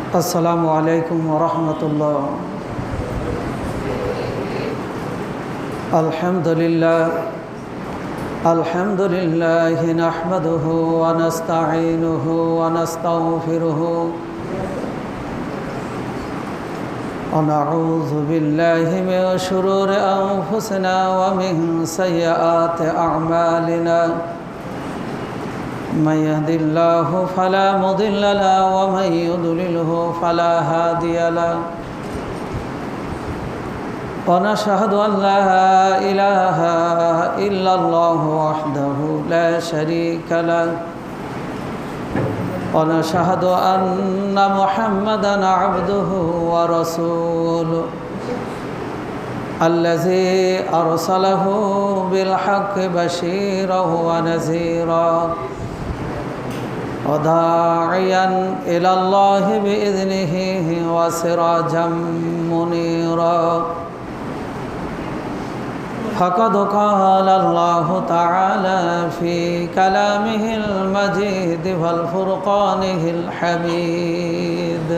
আসসালামু আলাইকুম ওয়া রাহমাতুল্লাহ। আলহামদুলিল্লাহ নাহমাদুহু ওয়া নাস্তাঈনুহু ওয়া নাস্তাগফিরুহু ওয়া নাউযু বিল্লাহি মিন শুরুরি আনফুসিনা ওয়া মিন সাইয়্যাতি আ'মালিনা। من يهد الله فلا مضل له ومن يضلله فلا هادي له ونشهد أن لا إله إلا الله وحده لا شريك له ونشهد أن محمدا عبده ورسوله الذي أرسله بالحق بشيرا ونذيرا وداعيا إلى الله بإذنه وسراجا منيرا فقد قال الله تعالى في كلامه المجيد والفرقانه الحميد: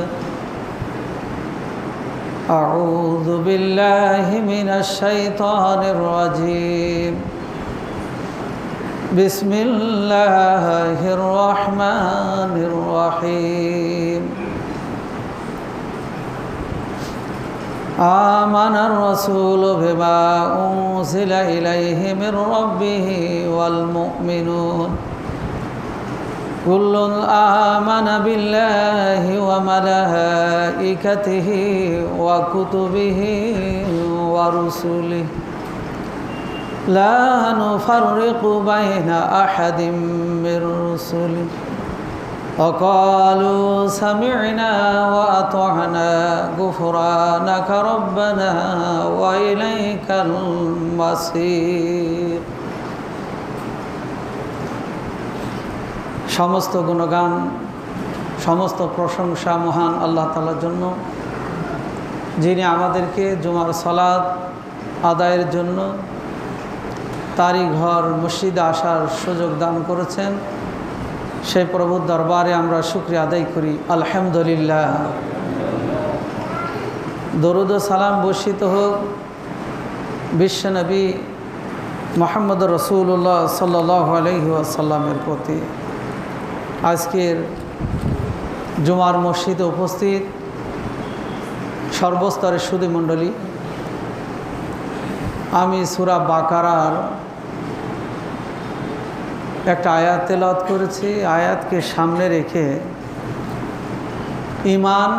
أعوذ بالله من الشيطان الرجيم. بسم الله الرحمن الرحيم. آمن الرسول بما أنزل إليه من ربه والمؤمنون كل آمن بالله وملائكته وكتبه ورسله لا نفرق بين أحد من رسله وقالوا سمعنا وأطعنا غفرانك ربنا وإليك المصير. সমস্ত গুণগান, সমস্ত প্রশংসা মহান আল্লাহ তাআলার জন্য, যিনি আমাদেরকে জুমার সালাত আদায়ের জন্য তারই ঘর মসজিদে আসার সুযোগ দান করেছেন। সেই প্রভুর দরবারে আমরা শুকরিয়া আদায় করি, আলহামদুলিল্লাহ। দরুদ ও সালাম বর্ষিত হোক বিশ্বনবী মুহাম্মদ রাসূলুল্লাহ সাল্লাল্লাহু আলাইহি ওয়াসাল্লামের প্রতি। আজকের জুমার মসজিদে উপস্থিত সর্বস্তরের সুধী মণ্ডলী, আমি সূরা বাকারার একটা আয়াত তেলাওয়াত করেছি। আয়াতকে সামনে রেখে ঈমান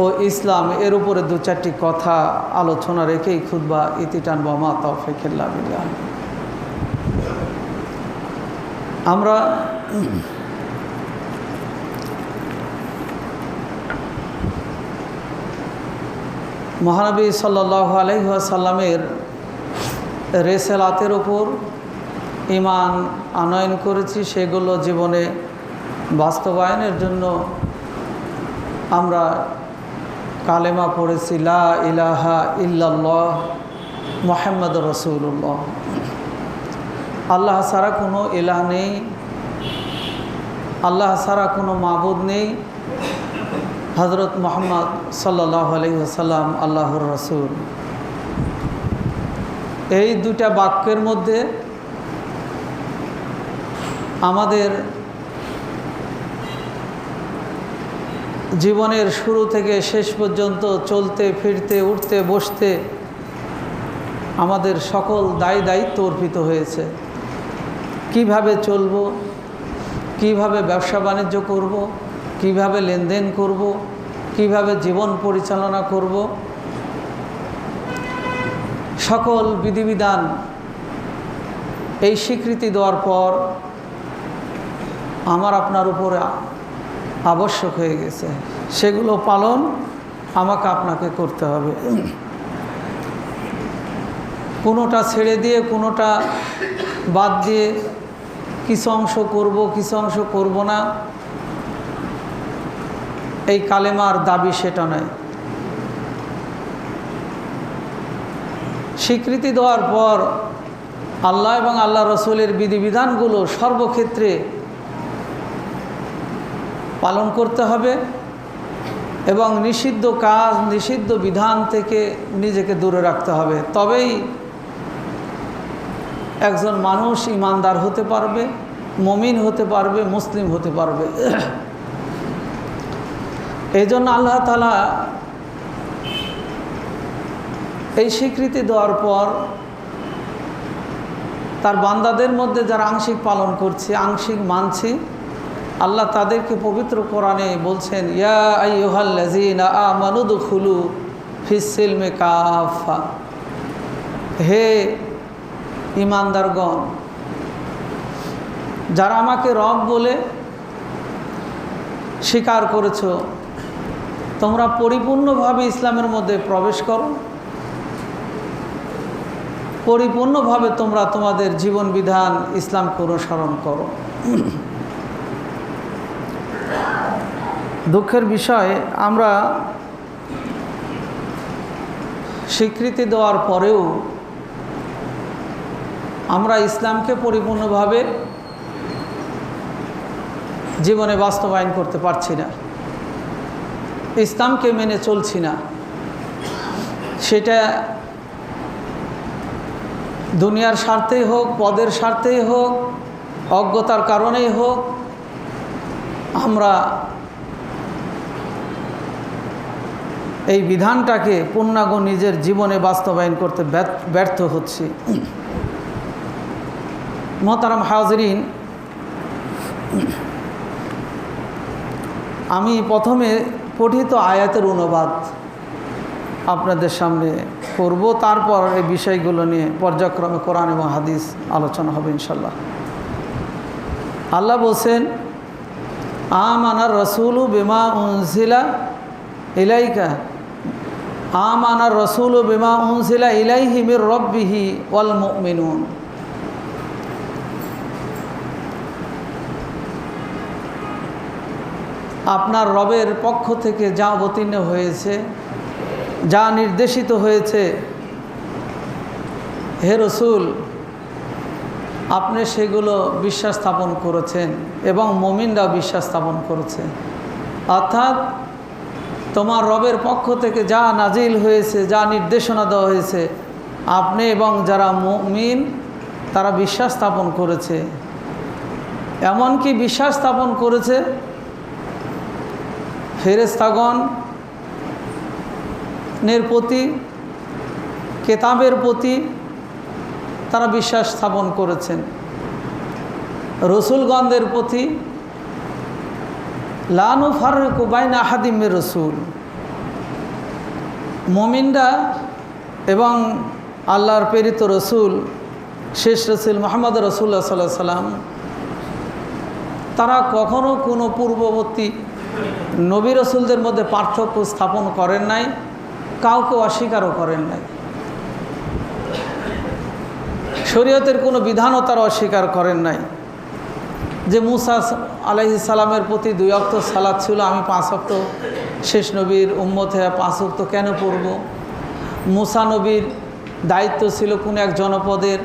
ও ইসলাম এর উপরে দু চারটি কথা আলোচনা রেখেই খুতবা ইতি টানব। মা তাওফীক ইল্লা বিল্লাহ। আমরা মহানবী সাল্লাল্লাহু আলাইহি ওয়াসাল্লামের রিসালাতের উপর ঈমান আনয়ন করেছি। সেগুলো জীবনে বাস্তবায়নের জন্য আমরা কালেমা পড়েছি, লা ইলাহা ইল্লাল্লাহ মুহাম্মাদুর রাসূলুল্লাহ। আল্লাহ ছাড়া কোনো ইলাহ নেই, আল্লাহ ছাড়া কোনো মাবুদ নেই। হযরত মুহাম্মদ সাল্লাল্লাহু আলাইহি ওয়াসাল্লাম আল্লাহর রাসূল। এই দুটা বাক্যের মধ্যে আমাদের জীবনের শুরু থেকে শেষ পর্যন্ত চলতে ফিরতে উঠতে বসতে আমাদের সকল দায়িত্ব অর্পিত হয়েছে। কিভাবে চলব, কিভাবে ব্যবসা বাণিজ্য করব, কিভাবে লেনদেন করব, কিভাবে জীবন পরিচালনা করব, সকল বিধিবিধান এই স্বীকৃতি দেওয়ার পর আমার আপনার উপরে আবশ্যক হয়ে গেছে। সেগুলো পালন আমাকে আপনাকে করতে হবে। কোনোটা ছেড়ে দিয়ে, কোনোটা বাদ দিয়ে কিছু অংশ করব, কিছু অংশ করব না, এই কালেমার দাবি সেটা নয়। স্বীকৃতি দেওয়ার পর আল্লাহ এবং আল্লাহ রসুলের বিধিবিধানগুলো সর্বক্ষেত্রে পালন করতে হবে এবং নিষিদ্ধ কাজ নিষিদ্ধ বিধান থেকে নিজেকে দূরে রাখতে হবে, তবেই একজন মানুষ ইমানদার হতে পারবে, মুমিন হতে পারবে, মুসলিম হতে পারবে। এই জন্য আল্লাহ তাআলা এই স্বীকৃতি দেওয়ার পর তার বান্দাদের মধ্যে যারা আংশিক পালন করছে, আংশিক মানছে, আল্লাহ তাদেরকে পবিত্র কোরআনে বলছেন, ইয়া আইয়ুহাল্লাযীনা আমানু দুখুলু ফিস-সিলমি কাফা, হে ঈমানদারগণ, যারা আমাকে রব বলে স্বীকার করেছো, তোমরা পরিপূর্ণভাবে ইসলামের মধ্যে প্রবেশ করো, পরিপূর্ণভাবে তোমরা তোমাদের জীবন বিধান ইসলামকে অনুসরণ করো। দুঃখের বিষয়, আমরা স্বীকৃতি দেওয়ার পরেও আমরা ইসলামকে পরিপূর্ণভাবে জীবনে বাস্তবায়ন করতে পারছি না, ইসলামকে মেনে চলছি না। সেটা দুনিয়ার স্বার্থেই হোক, পদের স্বার্থেই হোক, অজ্ঞতার কারণেই হোক, আমরা এই বিধানটাকে পূর্ণাঙ্গ নিজের জীবনে বাস্তবায়ন করতে ব্যর্থ হচ্ছি। মোহতারাম হাজরিন, আমি প্রথমে পঠিত আয়াতের অনুবাদ আপনাদের সামনে করব, তারপর এই বিষয়গুলো নিয়ে পর্যায়ক্রমে কোরআন এবং হাদিস আলোচনা হবে ইনশাল্লাহ। আল্লাহ বলছেন, আমানার রাসূলু বিমা উনজিলা ইলাইকা, আমানার রাসূলু বিমা উনজিলা ইলাইহি মির রাব্বিহি ওয়াল মুমিনুন। আপনার রবের পক্ষ থেকে যা অবতীর্ণ হয়েছে, যা নির্দেশিত হয়েছে, হে রসুল, আপনি সেগুলো বিশ্বাস স্থাপন করেছেন এবং মুমিনরা বিশ্বাস স্থাপন করেছে। অর্থাৎ তোমার রবের পক্ষ থেকে যা নাজিল হয়েছে, যা নির্দেশনা দেওয়া হয়েছে, আপনি এবং যারা মুমিন তারা বিশ্বাস স্থাপন করেছে। এমনকি বিশ্বাস স্থাপন করেছে ফেরেশতাগণের প্রতি, কেতাবের প্রতি তারা বিশ্বাস স্থাপন করেছেন, রসুলগণদের প্রতি। লা নুফাররিকু বাইনা আহাদিম মির রাসূল, মুমিনরা এবং আল্লাহর প্রেরিত রসুল, শেষ রসুল মুহাম্মদ রাসূলুল্লাহ সাল্লাল্লাহু আলাইহি সাল্লাম, তারা কখনো কোনো পূর্ববর্তী নবী রসুলদের মধ্যে পার্থক্য স্থাপন করেন নাই, কাউকে অস্বীকারও করেন নাই। শরীয়তের কোনো বিধানও তারা অস্বীকার করেন নাই। যে মুসা আলাইহিস সালামের প্রতি 2 ওয়াক্ত সালাত ছিল, আমি 5 ওয়াক্ত শেষ নবীর উম্মত হয়ে 5 ওয়াক্ত কেন পড়ব? মুসা নবীর দায়িত্ব ছিল কোন এক জনপদের,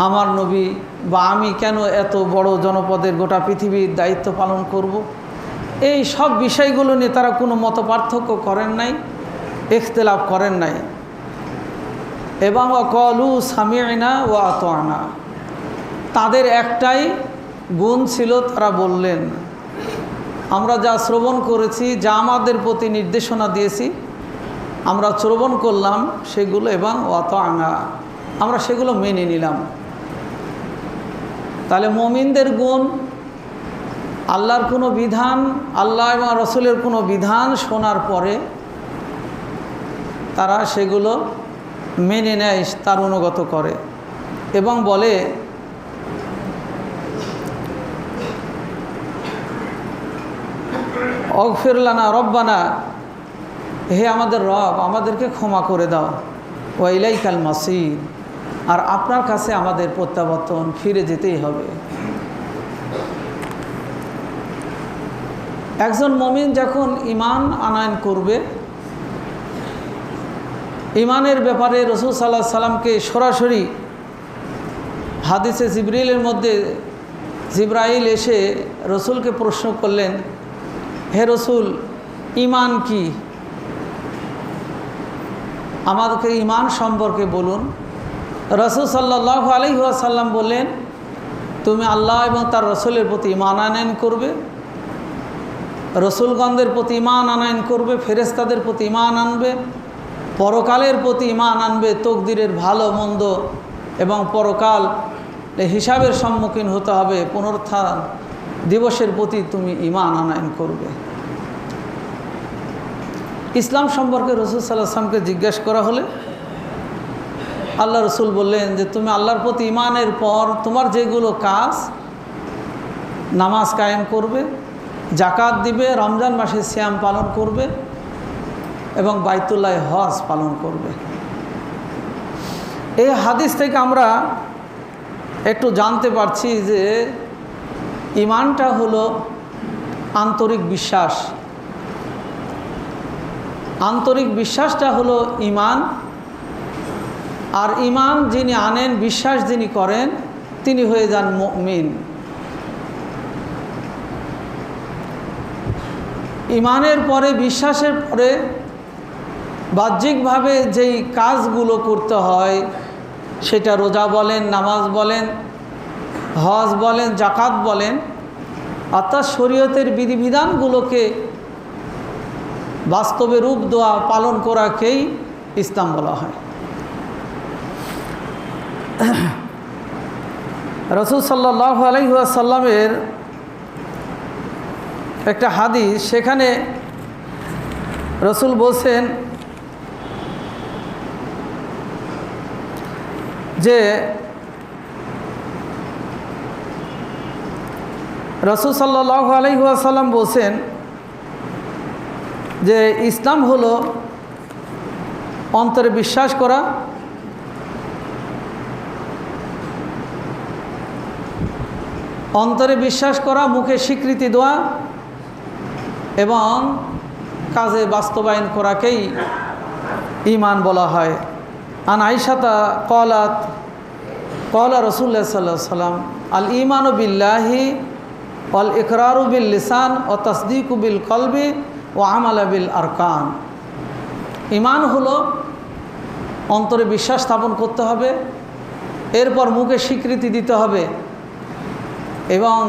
আমার নবী বা আমি কেন এত বড় জনপদের গোটা পৃথিবীর দায়িত্ব পালন করব? এই সব বিষয়গুলো নিয়ে তারা কোনো মত পার্থক্য করেন নাই, ইখতিলাফ করেন নাই। এবং ওয়াকালু সামি'না ওয়া আতা'না, তাদের একটাই গুণ ছিল, তারা বললেন আমরা যা শ্রবণ করেছি, যা আমাদের প্রতি নির্দেশনা দিয়েছি, আমরা শ্রবণ করলাম সেগুলো, এবং ওয়া আতা'না, আমরা সেগুলো মেনে নিলাম। তাহলে মুমিনদের গুণ, আল্লাহর কোনো বিধান, আল্লাহ এবং রসুলের কোনো বিধান শোনার পরে তারা সেগুলো মেনে নেয়, তার অনুগত করে এবং বলে অগফির লানা রব্বানা, হে আমাদের রব, আমাদেরকে ক্ষমা করে দাও, ওয়া ইলাইকাল মাসির, আর আপনার কাছে আমাদের প্রত্যাবর্তন, ফিরে যেতেই হবে। একজন মুমিন যখন ঈমান আনয়ন করবে, ঈমানের ব্যাপারে রাসূল সাল্লাল্লাহু আলাইহি সাল্লামকে সরাসরি হাদিসে জিবরিলের মধ্যে জিবরাইল এসে রসুলকে প্রশ্ন করলেন, হে রসুল, ঈমান কি? আমাদেরকে ঈমান সম্পর্কে বলুন। রাসূল সাল্লাল্লাহু আলাইহি ওয়াসাল্লাম বললেন, তুমি আল্লাহ এবং তার রসুলের প্রতি ঈমান আনয়ন করবে, রসুলগণদের প্রতি ঈমান আনয়ন করবে, ফেরেশতাদের প্রতি ঈমান আনবে, পরকালের প্রতি ঈমান আনবে, তকদিরের ভালো মন্দ এবং পরকাল হিসাবের সম্মুখীন হতে হবে, পুনরুত্থান দিবসের প্রতি তুমি ঈমান আনয়ন করবে। ইসলাম সম্পর্কে রাসূল সাল্লাল্লাহু আলাইহি ওয়াসাল্লামকে জিজ্ঞেস করা হলে আল্লাহ রসুল বললেন যে তুমি আল্লাহর প্রতি ঈমানের পর তোমার যেগুলো কাজ, নামাজ কায়েম করবে, জাকাত দিবে, রমজান মাসে সিয়াম পালন করবে এবং বাইতুল্লাহ হজ পালন করবে। এই হাদিস থেকে আমরা একটু জানতে পারছি যে ঈমানটা হলো আন্তরিক বিশ্বাস। আন্তরিক বিশ্বাসটা হলো ঈমান। আর ঈমান যিনি আনেন, বিশ্বাস যিনি করেন, তিনি হয়ে যান মুমিন। ঈমানের পরে, বিশ্বাসের পরে বাহ্যিকভাবে যেই কাজগুলো করতে হয়, সেটা রোজা বলেন, নামাজ বলেন, হজ বলেন, জাকাত বলেন, অর্থাৎ শরীয়তের বিধিবিধানগুলোকে বাস্তবে রূপ দেওয়া, পালন করাকেই ইসলাম বলা হয়। রাসূল সাল্লাল্লাহু আলাইহি ওয়াসাল্লামের একটা হাদিস, সেখানে রাসূল বলছেন যে রাসূল সাল্লাল্লাহু আলাইহি ওয়াসাল্লাম বলছেন যে ইসলাম হলো অন্তরে বিশ্বাস করা, অন্তরে বিশ্বাস করা, মুখে স্বীকৃতি দেওয়া এবং কাজে বাস্তবায়ন করাকেই ঈমান বলা হয়। আন আয়েশাতা ক্বালাত ক্বালা রাসূলুল্লাহ সাল্লাল্লাহু আলাইহি ওয়াসাল্লাম আল ঈমানু বিল্লাহি ওয়াল ইকরারু বিল লিসান ওয়া তাসদীকু বিল কলবি ওয়া আমালা বিল আরকান। ঈমান হলো অন্তরে বিশ্বাস স্থাপন করতে হবে, এরপর মুখে স্বীকৃতি দিতে হবে এবং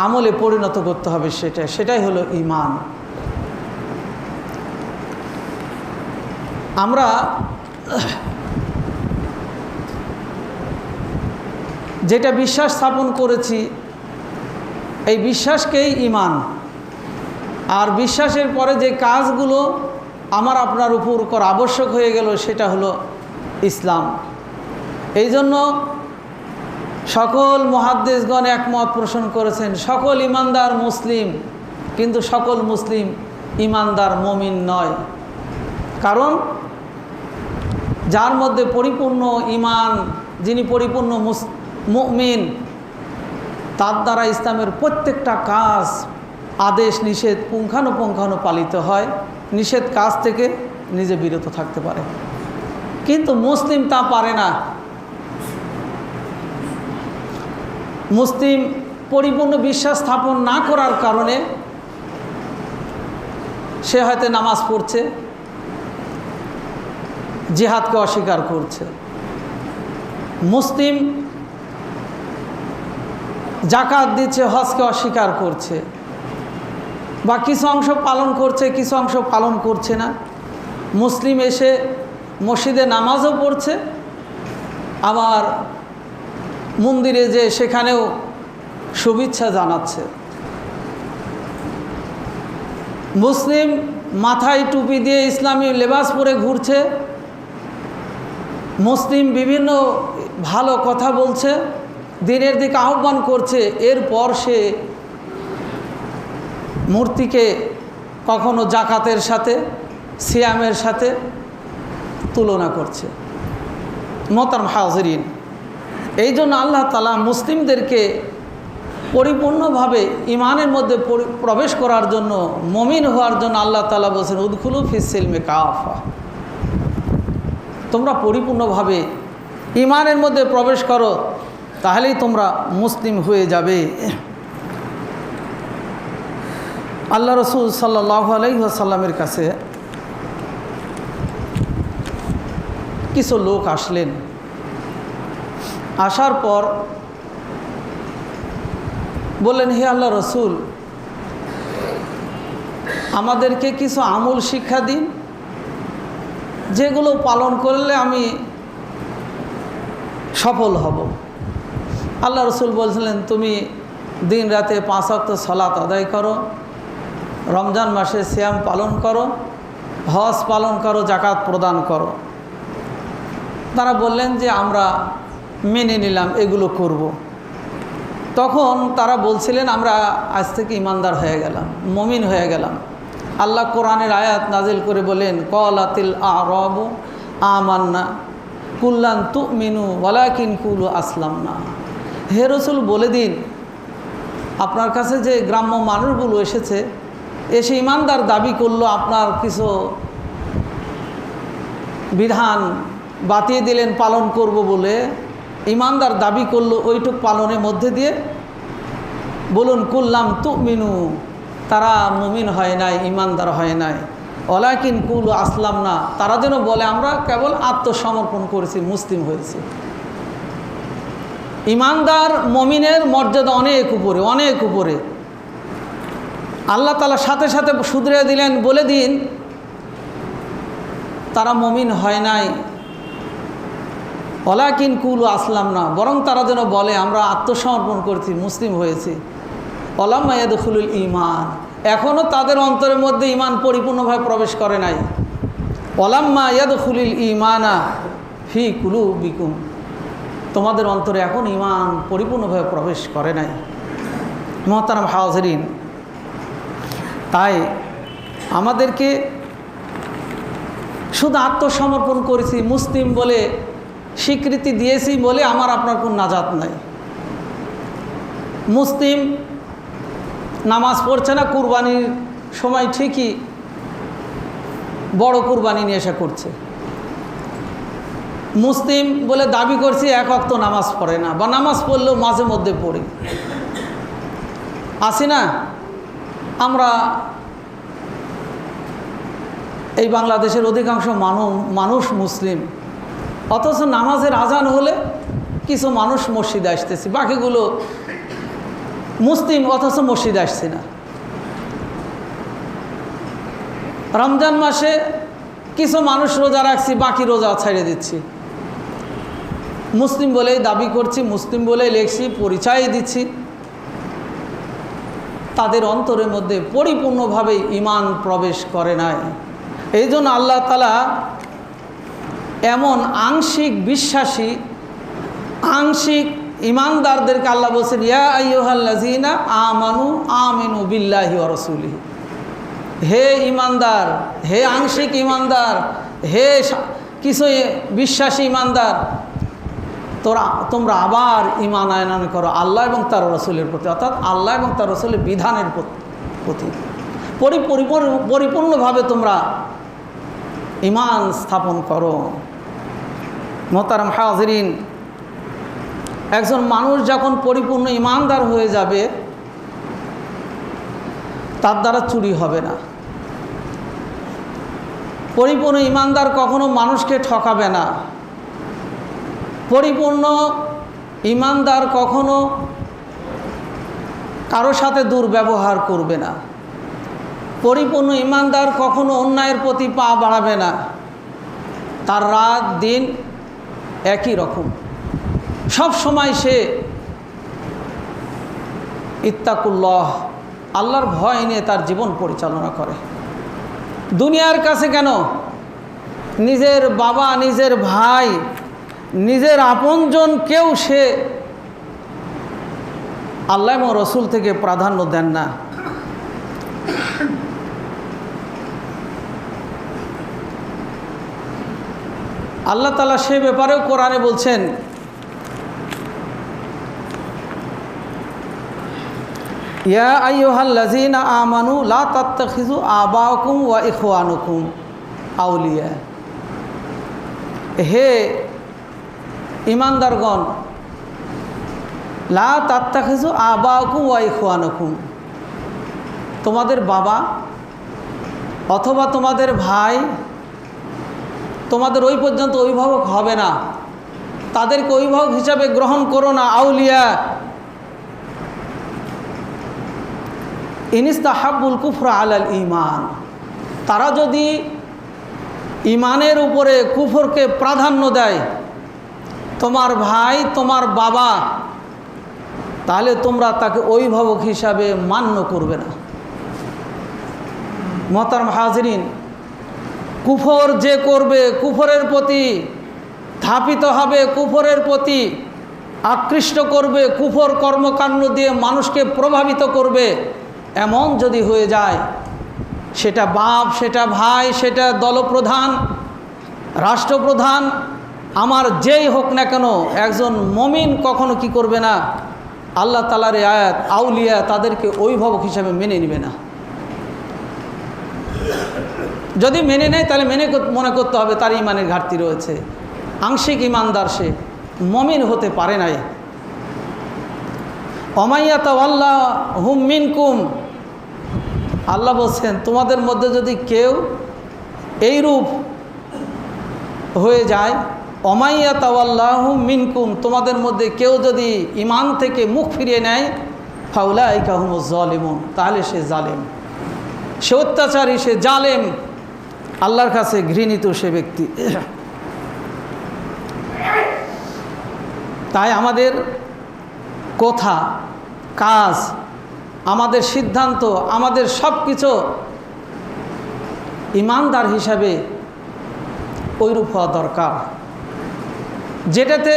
আমলে পরিণত করতে হবে, সেটাই হলো ঈমান। আমরা যেটা বিশ্বাস স্থাপন করেছি, এই বিশ্বাসকেই ঈমান। আর বিশ্বাসের পরে যে কাজগুলো আমার আপনার উপর করা আবশ্যক হয়ে গেল, সেটা হলো ইসলাম। এই জন্য সকল মুহাদ্দিসগণ একমত পোষণ করেছেন, সকল ঈমানদার মুসলিম, কিন্তু সকল মুসলিম ঈমানদার মুমিন নয়। কারণ যার মধ্যে পরিপূর্ণ ঈমান, যিনি পরিপূর্ণ মুমিন, তার দ্বারা ইসলামের প্রত্যেকটা কাজ, আদেশ নিষেধ পুঙ্খানুপুঙ্খানু পালিত হয়, নিষেধ কাজ থেকে নিজে বিরত থাকতে পারে। কিন্তু মুসলিম তা পারে না। মুসলিম পরিপূর্ণ বিশ্বাস স্থাপন না করার কারণে সে হয়তো নামাজ পড়ছে, জিহাদকে অস্বীকার করছে। মুসলিম জাকাত দিচ্ছে, হজকে অস্বীকার করছে, বা কিছু অংশ পালন করছে, কিছু অংশ পালন করছে না। মুসলিম এসে মসজিদে নামাজও পড়ছে, আবার মন্দিরে যে সেখানেও শুভেচ্ছা জানাচ্ছে। মুসলিম মাথায় টুপি দিয়ে ইসলামী লেবাস পরে ঘুরছে, মুসলিম বিভিন্ন ভালো কথা বলছে, দিনের দিকে আহ্বান করছে, এরপর সে মূর্তিকে কখনো জাকাতের সাথে, সিয়ামের সাথে তুলনা করছে। মোহতারাম হাজিরিন, এই জন্য আল্লাহ তাআলা মুসলিমদেরকে পরিপূর্ণভাবে ঈমানের মধ্যে প্রবেশ করার জন্য, মুমিন হওয়ার জন্য আল্লাহ তাআলা বলছেন উদখুলু ফিস সিলমি কাফা, তোমরা পরিপূর্ণভাবে ঈমানের মধ্যে প্রবেশ করো, তাহলেই তোমরা মুসলিম হয়ে যাবে। আল্লাহ রসুল সাল্লাল্লাহু আলাইহি ওয়াসাল্লামের কাছে কিছু লোক আসলেন। আসার পর বললেন, হে আল্লাহ রসুল, আমাদেরকে কিছু আমল শিক্ষা দিন, যেগুলো পালন করলে আমি সফল হব। আল্লাহ রসুল বলছিলেন, তুমি দিন রাতে 5 ওয়াক্ত সালাত আদায় করো, রমজান মাসে সিয়াম পালন করো, হজ পালন করো, জাকাত প্রদান করো। তারা বললেন যে আমরা মেনে নিলাম, এগুলো করব। তখন তারা বলছিলেন, আমরা আজ থেকে ইমানদার হয়ে গেলাম, মুমিন হয়ে গেলাম। আল্লাহ কোরআনের আয়াত নাজিল করে বলেন, ক্বালাতিল আ'রাবু আমান্না কুল্লান তুমিনু ওয়ালাকিন কুলু আসলামনা। হে রাসূল, বলে দিন, আপনার কাছে যে গ্রাম্য মানুষগুলো এসে ইমানদার দাবি করলো, আপনার কিছু বিধান বাতিয়ে দিলেন পালন করব বলে, ইমানদার দাবি করলো, ওইটুক পালনের মধ্যে দিয়ে বলুন কুল্লাম তুমিনু, তারা মুমিন হয় নাই, ইমানদার হয় নাই। ওয়ালাকিন কুলু আসলাম না, তারা যেন বলে আমরা কেবল আত্মসমর্পণ করেছি, মুসলিম হয়েছি। ইমানদার মুমিনের মর্যাদা অনেক উপরে, অনেক উপরে। আল্লাহ তাআলা সাথে সাথে শুধরে দিলেন, বলে দিন তারা মুমিন হয় নাই, ওয়ালাকিন কুলু আসলাম না, বরং তারা যেন বলে আমরা আত্মসমর্পণ করেছি, মুসলিম হয়েছি। ওয়ালাম্মা ইয়াদখুলুল ঈমান, এখনও তাদের অন্তরের মধ্যে ঈমান পরিপূর্ণভাবে প্রবেশ করে নাই। ওয়ালাম্মা ইয়াদখুলুল ঈমানা ফি কুলুবিকুম, তোমাদের অন্তরে এখন ঈমান পরিপূর্ণভাবে প্রবেশ করে নাই। মুহতারাম হাজিরিন, তাই আমাদেরকে শুধু আত্মসমর্পণ করেছি, মুসলিম বলে স্বীকৃতি দিয়েছি বলে আমার আপনার কোনো নাজাত নাই। মুসলিম নামাজ পড়ছে না, কুরবানির সময় ঠিকই বড় কুরবানি নিয়ে এসে করছে। মুসলিম বলে দাবি করছি, 1 ওয়াক্ত নামাজ পড়ে না, বা নামাজ পড়লেও মাঝে মধ্যে পড়ি। আসি না আমরা, এই বাংলাদেশের অধিকাংশ মানুষ মুসলিম, অথচ নামাজের আজান হলে কিছু মানুষ মসজিদে আসতেছি, বাকিগুলো মুসলিম অথচ মসজিদে আসছে না। রমজান মাসে কিছু মানুষ রোজা রাখছি, বাকি রোজা ছাড়িয়ে দিচ্ছি। মুসলিম বলেই দাবি করছি, মুসলিম বলেই লেখছি, পরিচয় দিচ্ছি, তাদের অন্তরের মধ্যে পরিপূর্ণভাবে ঈমান প্রবেশ করে নাই। এই জন্য আল্লাহ তাআলা এমন আংশিক বিশ্বাসী, আংশিক ইমানদারদেরকে আল্লাহ বলছেন, ইয়া আইয়ুহাল্লাযীনা আমানু আমিনু বিল্লাহি ওয়া রাসূলিহি, হে ইমানদার, হে আংশিক ইমানদার, হে কিছু বিশ্বাসী ইমানদার, তোমরা আবার ঈমান আনয়ন করো আল্লাহ এবং তার রাসূলের প্রতি, অর্থাৎ আল্লাহ এবং তার রাসূলের বিধানের প্রতি পরিপূর্ণভাবে তোমরা ঈমান স্থাপন করো। মুহতারাম হাজিরিন, একজন মানুষ যখন পরিপূর্ণ ঈমানদার হয়ে যাবে, তার দ্বারা চুরি হবে না। পরিপূর্ণ ঈমানদার কখনো মানুষকে ঠকাবে না। পরিপূর্ণ ঈমানদার কখনো কারো সাথে দুর্ব্যবহার করবে না। পরিপূর্ণ ঈমানদার কখনো অন্যায়ের প্রতি পা বাড়াবে না। তার রাত দিন একই রকম, সব সময় সে ইত্তাকুল্লাহ, আল্লাহর ভয় নিয়ে তার জীবন পরিচালনা করে। দুনিয়ার কাছে কেন, নিজের বাবা, নিজের ভাই, নিজের আপনজন কেউ সে আল্লাহ এবং রসুল থেকে প্রাধান্য দেন না। আল্লাহ তাআলা সে ব্যাপারেও কোরআনে বলছেন, ইয়া আইয়ুহাল্লাযীনা আমানু লা তাত্তাখিযু আবাকুম ওয়া ইখওয়ানুকুম আউলিয়া, হে ইমানদারগণ, লা তাত্তাখিযু আবাকুম ওয়া ইখওয়ানুকুম, তোমাদের বাবা অথবা তোমাদের ভাই, তোমাদের ওই পর্যন্ত অভিভাবক হবে না, তাদেরকে অভিভাবক হিসাবে গ্রহণ করো না। আউলিয়া ইনিস্তাহাব্বুল কুফরা আলাল ঈমান, তারা যদি ঈমানের উপরে কুফরকে প্রাধান্য দেয়, তোমার ভাই তোমার বাবা, তাহলে তোমরা তাকে অভিভাবক হিসাবে মান্য করবে না। মোহতারাম হাজরিন, কুফর যে করবে, কুফরের প্রতি ধাপিত হবে, কুফরের প্রতি আকৃষ্ট করবে, কুফর কর্মকাণ্ড দিয়ে মানুষকে প্রভাবিত করবে, এমন যদি হয়ে যায়, সেটা বাপ, সেটা ভাই, সেটা দলপ্রধান, রাষ্ট্রপ্রধান, আমার যেই হোক না কেন, একজন মুমিন কখনো কি করবে না, আল্লাহ তাআলার আয়াত, আউলিয়া তাদেরকে অভিভাবক হিসাবে মেনে নেবে না। যদি মেনে নেয় তাহলে মনে করতে হবে তার ঈমানের ঘাটতি রয়েছে, আংশিক ঈমানদার, সে মুমিন হতে পারে নাই। ওমাইয়াতাওয়াল্লাহুম মিনকুম, আল্লাহ বলছেন তোমাদের মধ্যে যদি কেউ এইরূপ হয়ে যায়, ওমাইয়াতাওয়াল্লাহুম মিনকুম, তোমাদের মধ্যে কেউ যদি ঈমান থেকে মুখ ফিরিয়ে নেয়, ফাউলাইকা হুমুজ জালিমুন, তাহলে সে জালেম, সে অত্যাচারী, সে জালেম, আল্লাহর কাছে ঘৃণিত সে ব্যক্তি। তাই আমাদের কথা, কাজ, আমাদের সিদ্ধান্ত, আমাদের সব কিছু ঈমানদার হিসাবে ওইরূপ হওয়া দরকার, যেটাতে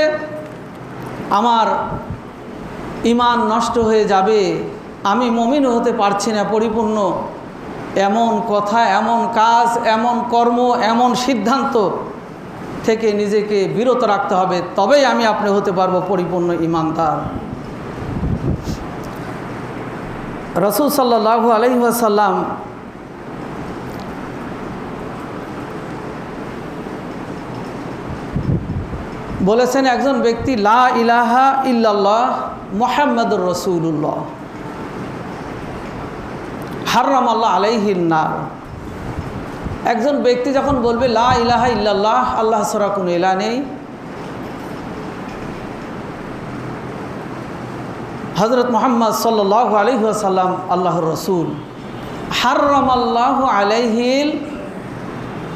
আমার ঈমান নষ্ট হয়ে যাবে, আমি মুমিন হতে পারছি না পরিপূর্ণ, এমন কথা, এমন কাজ, এমন কর্ম, এমন সিদ্ধান্ত থেকে নিজেকে বিরত রাখতে হবে, তবেই আমি আপনি হতে পারবো পরিপূর্ণ ঈমানদার। রাসূল সাল্লাল্লাহু আলাইহি ওয়াসাল্লাম বলেছেন, একজন ব্যক্তি লা ইলাহা ইল্লাল্লাহ মুহাম্মাদুর রাসূলুল্লাহ হারামাল্লাহ আলাইহিন নার, একজন ব্যক্তি যখন বলবে লা ইলাহা ইল্লাল্লাহ, আল্লাহ ছাড়া কোনো ইলাহ নেই, হযরত মুহাম্মদ সাল্লাল্লাহু আলাইহি ওয়াসাল্লাম আল্লাহর রাসূল, হারামাল্লাহু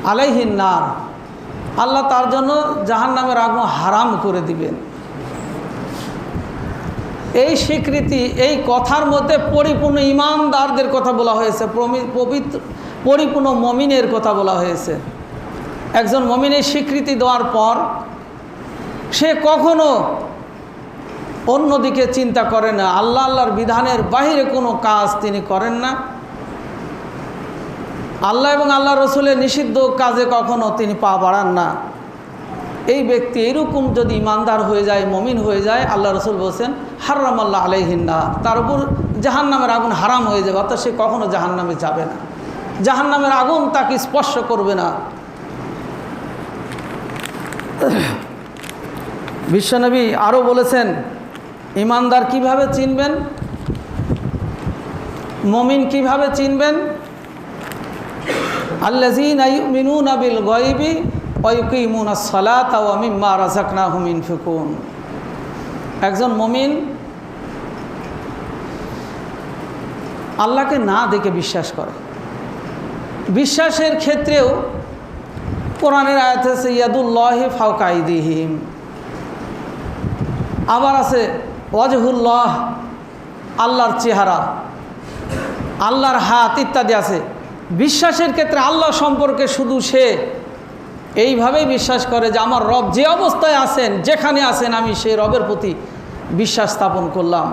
আলাইহিন নার, আল্লাহ তার জন্য জাহান্নামের আগুন হারাম করে দিবেন। এই স্বীকৃতি, এই কথার মধ্যে পরিপূর্ণ ঈমানদারদের কথা বলা হয়েছে, পরিপূর্ণ মুমিনের কথা বলা হয়েছে। একজন মুমিনের স্বীকৃতি দেওয়ার পর সে কখনো অন্যদিকে চিন্তা করে না, আল্লাহর বিধানের বাহিরে কোনো কাজ তিনি করেন না, আল্লাহ এবং আল্লাহ রসুলের নিষিদ্ধ কাজে কখনো তিনি পা বাড়ান না। এই ব্যক্তি এরকম যদি ঈমানদার হয়ে যায়, মুমিন হয়ে যায়, আল্লাহ রসুল বলছেন হারামাল্লাহ আলাইহিন নার, তার উপর জাহান্নামের আগুন হারাম হয়ে যাবে, অর্থাৎ সে কখনো জাহান্নামে যাবে না, জাহান্নামের আগুন তাকে স্পর্শ করবে না। বিশ্বনবী আরও বলেছেন, ঈমানদার কিভাবে চিনবেন, মুমিন কিভাবে চিনবেন, আল্লাযীনা ইউমিনুনা বিল গায়বি ওয়া ইউকিমুনাস সালাতা ওয়া মিম্মা রাযাকনাহুম ইনফিকুন। একজন মুমিন আল্লাহকে না দেখে বিশ্বাস করে। বিশ্বাসের ক্ষেত্রেও কোরআনের আয়াত আছে ইয়াদুল্লাহি ফাওকা আইদিহিম, আবার আছে ওয়াজহুল্লাহ, আল্লাহর চেহারা, আল্লাহর হাত ইত্যাদি আছে। বিশ্বাসের ক্ষেত্রে আল্লাহ সম্পর্কে শুধু সে এইভাবেই বিশ্বাস করে যে আমার রব যে অবস্থায় আছেন, যেখানে আছেন, আমি সেই রবের প্রতি বিশ্বাস স্থাপন করলাম।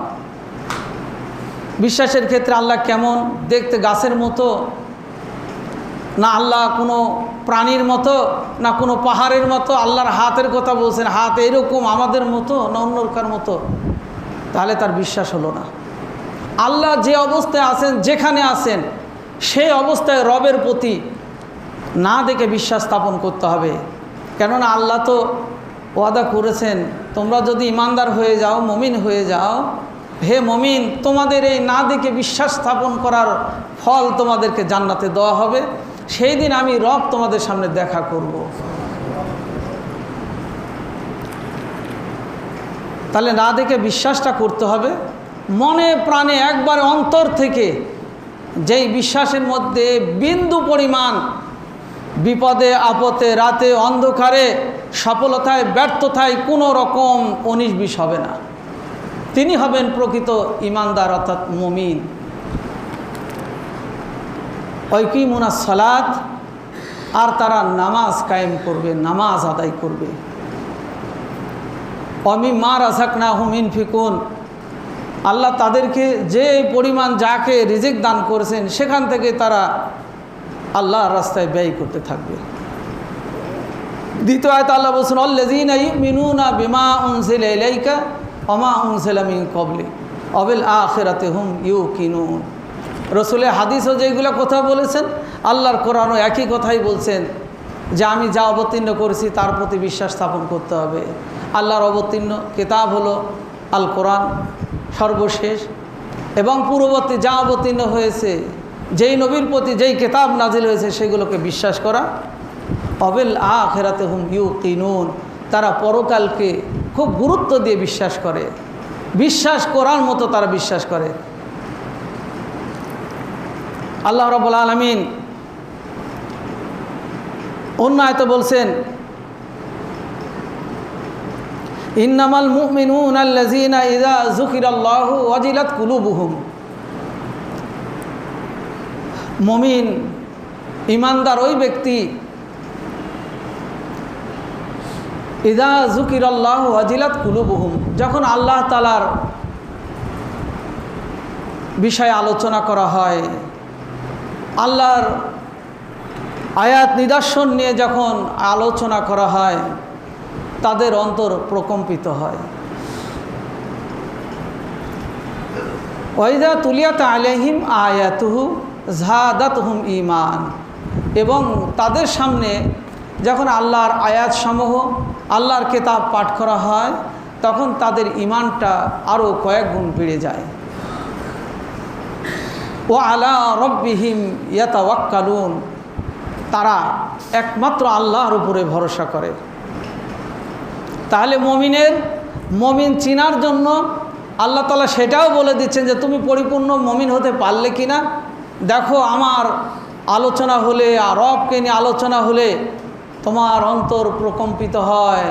বিশ্বাসের ক্ষেত্রে আল্লাহ কেমন দেখতে, গাছের মতো না আল্লাহ কোনো প্রাণীর মতো, না কোনো পাহাড়ের মতো? আল্লাহর হাতের কথা বলছেন, হাত এরকম আমাদের মতো না অন্যকার মতো? তাহলে তার বিশ্বাস হলো না। আল্লাহ যে অবস্থায় আছেন, যেখানে আছেন, সেই অবস্থায় রবের প্রতি না দেখে বিশ্বাস স্থাপন করতে হবে। কেননা আল্লাহ তো ওয়াদা করেছেন, তোমরা যদি ঈমানদার হয়ে যাও, মুমিন হয়ে যাও, হে মুমিন, তোমাদের এই না দেখে বিশ্বাস স্থাপন করার ফল তোমাদেরকে জান্নাতে দেওয়া হবে, সেই দিন আমি রব তোমাদের সামনে দেখা করব। তাহলে না দেখে বিশ্বাসটা করতে হবে, মনে প্রাণে একবারে অন্তর থেকে, যেই বিশ্বাসের মধ্যে বিন্দু পরিমাণ বিপদে আপদে রাতে অন্ধকারে সফলতায় ব্যর্থতায় কোনো রকম 19-20 হবে না। তিনি হবেন প্রকৃত ঈমানদার অর্থাৎ মুমিন। ওয়াকিমুনাস সালাত, আর তারা নামাজ কায়েম করবে, নামাজ আদায় করবে। ওয়ামিম্মা রাযাকনাহুম ইউনফিকুন, আল্লাহ তাদেরকে যে পরিমাণ যাকে রিজিক দান করেছেন সেখান থেকে তারা আল্লাহর রাস্তায় ব্যয় করতে থাকবে। দ্বিতীয় আয়াতে আল্লাহ বলছেন আল্লাযীনা ইউমিনুনা বিমা উনজিলা ইলাইকা ওয়া মা উনজিলা মিন ক্বাবলিক ওয়া বিল আখিরাতি হুম ইউকিনুন। রাসূলের হাদিসও যেগুলো কথা বলেছেন, আল্লাহর কোরআনও একই কথাই বলছেন যে আমি যা অবতীর্ণ করেছি তার প্রতি বিশ্বাস স্থাপন করতে হবে। আল্লাহর অবতীর্ণ কিতাব হলো আল কোরআন সর্বশেষ, এবং পূর্ববর্তী যা অবতীর্ণ হয়েছে, যেই নবীর প্রতি যেই কিতাব নাজিল হয়েছে সেগুলোকে বিশ্বাস করা। অবিল আখিরাতে হুম ইউকিনুন, তারা পরকালকে খুব গুরুত্ব দিয়ে বিশ্বাস করে, বিশ্বাস করার মতো তারা বিশ্বাস করে। আল্লাহ রাব্বুল আলামিন অন্য আয়াতে বলছেন ইন্নামাল মুমিনুনা আল্লাযীনা ইযা যুকিরাল্লাহু ওয়াজিলাত কুলুবুহুম। মুমিন ঈমানদার ওই ব্যক্তি ইযা যুকিরাল্লাহু ওয়াজিলাত কুলুবুহুম, যখন আল্লাহ তাআলার বিষয়ে আলোচনা করা হয়, আল্লাহর আয়াত নিদর্শন নিয়ে যখন আলোচনা করা হয়, তাদের অন্তর প্রকম্পিত হয়। ওয়াইদা তুলিয়াত আলাইহিম আয়াতুহু যাদাতহুম ঈমান, এবং তাদের সামনে যখন আল্লাহর আয়াতসমূহ আল্লাহর কিতাব পাঠ করা হয় তখন তাদের ঈমানটা আরও কয়েক গুণ বেড়ে যায়। ওয়া আলা রাব্বিহিম ইয়াতাওয়াক্কালুন, তারা একমাত্র আল্লাহর উপরে ভরসা করে। তাহলে মুমিন চিনার জন্য আল্লাহ তাআলা সেটাও বলে দিচ্ছেন যে তুমি পরিপূর্ণ মুমিন হতে পারলে কি না। দেখো, আমার আলোচনা হলে আর রবকে নিয়ে আলোচনা হলে তোমার অন্তর প্রকম্পিত হয়,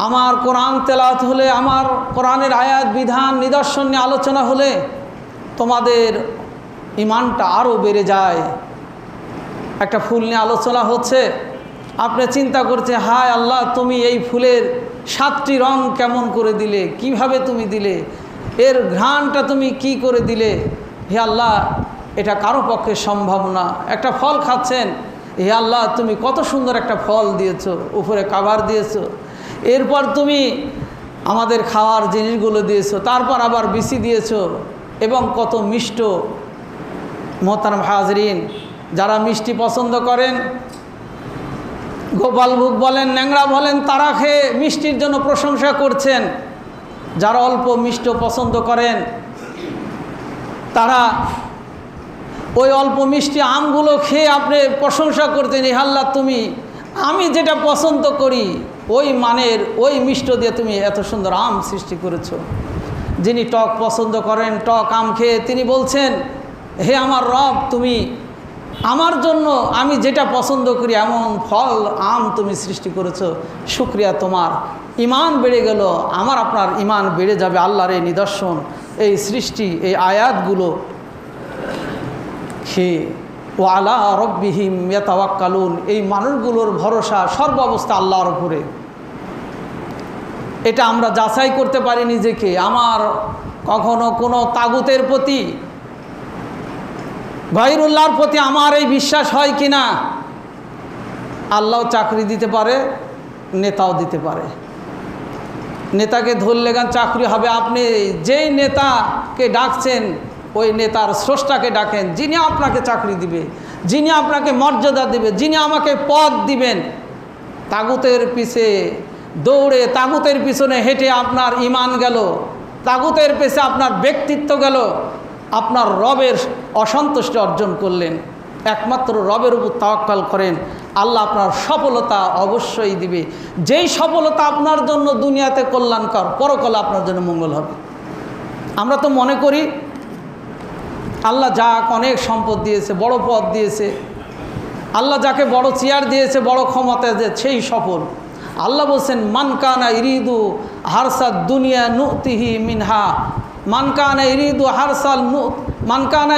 আমার কোরআন তেলাওয়াত হলে, আমার কোরআনের আয়াত বিধান নিদর্শন নিয়ে আলোচনা হলে তোমাদের ঈমানটা আরও বেড়ে যায়। একটা ফুল নিয়ে আলোচনা হচ্ছে, আপনি চিন্তা করছে হায় আল্লাহ তুমি এই ফুলের 7টি রং কেমন করে দিলে, কিভাবে তুমি দিলে, এর ঘ্রাণটা তুমি কি করে দিলে, হে আল্লাহ এটা কারো পক্ষে সম্ভব না। একটা ফল খাচ্ছেন, হে আল্লাহ তুমি কত সুন্দর একটা ফল দিয়েছো, উপরে কাভার দিয়েছো, এরপর তুমি আমাদের খাওয়ার জিনিসগুলো দিয়েছো, তারপর আবার বিচি দিয়েছো, এবং কত মিষ্ট। মোহতারাম হাজরিন, যারা মিষ্টি পছন্দ করেন, গোপালভোগ বলেন, ন্যাংরা বলেন, তারা খেয়ে মিষ্টির জন্য প্রশংসা করছেন। যারা অল্প মিষ্টি পছন্দ করেন তারা ওই অল্প মিষ্টি আমগুলো খেয়ে আপনি প্রশংসা করতেন, হে আল্লাহ তুমি আমি যেটা পছন্দ করি ওই মানের ওই মিষ্টি দিয়ে তুমি এত সুন্দর আম সৃষ্টি করেছো। যিনি টক পছন্দ করেন, টক আম খেয়ে তিনি বলছেন, হে আমার রব তুমি আমার জন্য আমি যেটা পছন্দ করি এমন ফল আম তুমি সৃষ্টি করেছো, শুকরিয়া তোমার। ঈমান বেড়ে গেল, আমার আপনার ঈমান বেড়ে যাবে আল্লাহর এই নিদর্শন, এই সৃষ্টি, এই আয়াতগুলো খেয়ে। ও আলা রব্বিহিম ইয়াতাওয়াক্কালুন, এই মানুষগুলোর ভরসা সর্বাবস্থা আল্লাহর উপরে। এটা আমরা যাচাই করতে পারি নিজেকে, আমার কখনো কোনো তাগুতের প্রতি, গায়রুল্লাহর প্রতি আমার এই বিশ্বাস হয় কি না। আল্লাহ চাকরি দিতে পারে, নেতাও দিতে পারে। নেতাকে ধরলে গান চাকরি হবে, আপনি যেই নেতাকে ডাকছেন ওই নেতার স্রষ্টাকে ডাকেন, যিনি আপনাকে চাকরি দিবে, যিনি আপনাকে মর্যাদা দিবে, যিনি আমাকে পদ দিবেন। তাগুতের পিছে দৌড়ে, তাগুতের পিছনে হেঁটে আপনার ঈমান গেল, তাগুতের পেছে আপনার ব্যক্তিত্ব গেল, আপনার রবের অসন্তুষ্টি অর্জন করলেন। একমাত্র রবের উপর তাওয়াক্কাল করেন, আল্লাহ আপনার সফলতা অবশ্যই দিবে। যেই সফলতা আপনার জন্য দুনিয়াতে কল্যাণকর, পরকালে আপনার জন্য মঙ্গল হবে। আমরা তো মনে করি আল্লাহ যাক অনেক সম্পদ দিয়েছে, বড় পদ দিয়েছে, আল্লাহ যাকে বড় চেয়ার দিয়েছে, বড় ক্ষমতা দিয়েছে, সেই সফল। আল্লাহ বলছেন মানকানা ইরিদু হারসাদ দুনিয়া নুতিহি মিনহা, মানকানা